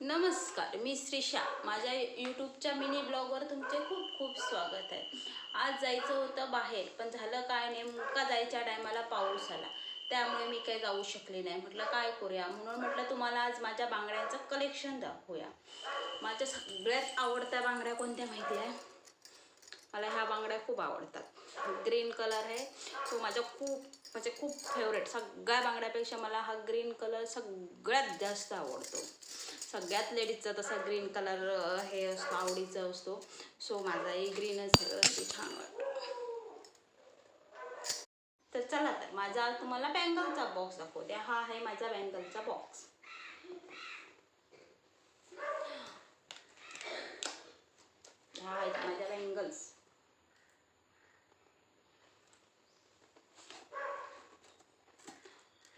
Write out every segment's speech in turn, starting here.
नमस्कार, मी श्रीषा. माझ्या यूट्यूबच्या मिनी ब्लॉगवर तुमचे खूप खूप स्वागत आहे. आज जायचं होतं बाहेर, पण झालं काय, नेमका जायच्या टायमाला पाऊस आला. त्यामुळे मी काही जाऊ शकले नाही. म्हटलं काय करूया, म्हणून म्हटलं तुम्हाला आज माझ्या बांगड्यांचं कलेक्शन दाखवूया. माझ्या सगळ्यात आवडत्या बांगड्या कोणत्या माहिती आहे? मला ह्या बांगड्या खूप आवडतात. ग्रीन कलर आहे तो माझा खूप फेवरेट. सगळ्या बांगड्यापेक्षा मला हा ग्रीन कलर सगळ्यात जास्त आवडतो. सगळ्यात लेडीजचा तसा ग्रीन कलर हे असतो, आवडीचा असतो. सो माझाही ग्रीनच छान वाटतो. तर चला, तर माझा तुम्हाला बँगलचा बॉक्स दाखवते. हा आहे माझा बँगलचा बॉक्स. हा आहेत माझ्या बँगल्स.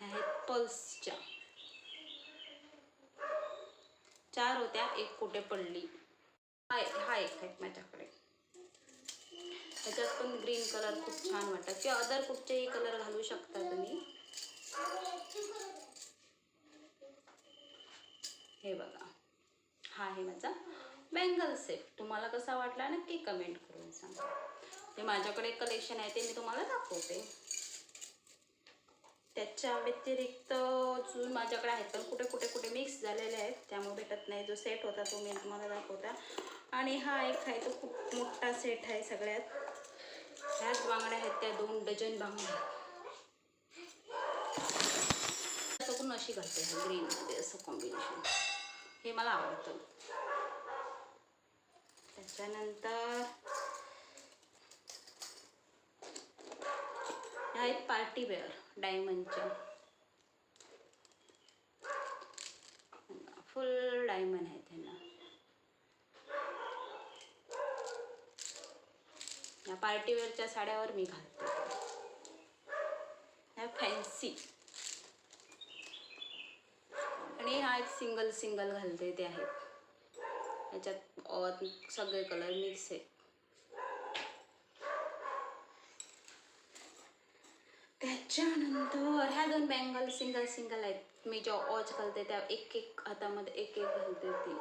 आहेत पल्सच्या. 4 होत्या, एक कुठे पडली. हा एक आहे माझ्याकडे. त्याच्यात पण ग्रीन कलर खूप छान वाटतात, किंवा अदर कुठचेही कलर घालू शकता तुम्ही. हे बघा, हा आहे माझा बँगल सेट. तुम्हाला कसा वाटला नक्की कमेंट करून सांगा. हे माझ्याकडे कलेक्शन आहे, ते मी तुम्हाला दाखवते. त्याच्या व्यतिरिक्त अजून माझ्याकडे आहेत, पण कुठे मिक्स झालेले आहेत, त्यामुळे भेटत नाही. जो सेट होता तो मी तुम्हाला दाखवता. आणि हा एक आहे, तो खूप मोठा सेट आहे. सगळ्यात ह्याच बांगड्या आहेत, त्या 2 डझन बांगड्या. असं पण अशी घालते ग्रीन मध्ये, असं कॉम्बिनेशन. हे मला आवडतं. त्याच्यानंतर ह्या आहेत पार्टी वेअर डायमंडच्या. फुल डायमंड आहे त्यांना. या पार्टी वेअरच्या साड्यावर मी घालते. ह्या फॅन्सी. आणि हा एक सिंगल घालते, ते आहेत. याच्यात सगळे कलर मिक्स आहे. त्याच्यानंतर ह्या 2 बँगल सिंगल आहेत. मी जो ऑच घालते त्या एक हातामध्ये एक घालते ती.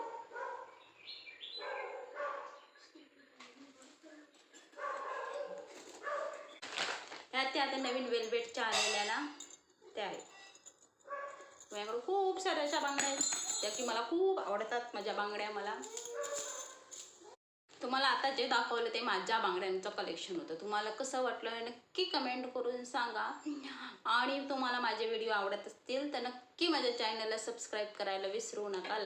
ह्या त्या आता नवीन वेलवेटच्या आलेल्या ना, त्या आहेत. माझ्याकडे खूप साऱ्या अशा बांगड्या आहेत, त्या की मला खूप आवडतात. माझ्या बांगड्या मला. तुम्हाला आता जे दाखवलं ते माझ्या बांगड्यांचं कलेक्शन होतं. तुम्हाला कसं वाटलं नक्की कमेंट करून सांगा. आणि तुम्हाला माझे व्हिडिओ आवडत असतील तर नक्की माझ्या चॅनलला सबस्क्राईब करायला विसरू नका.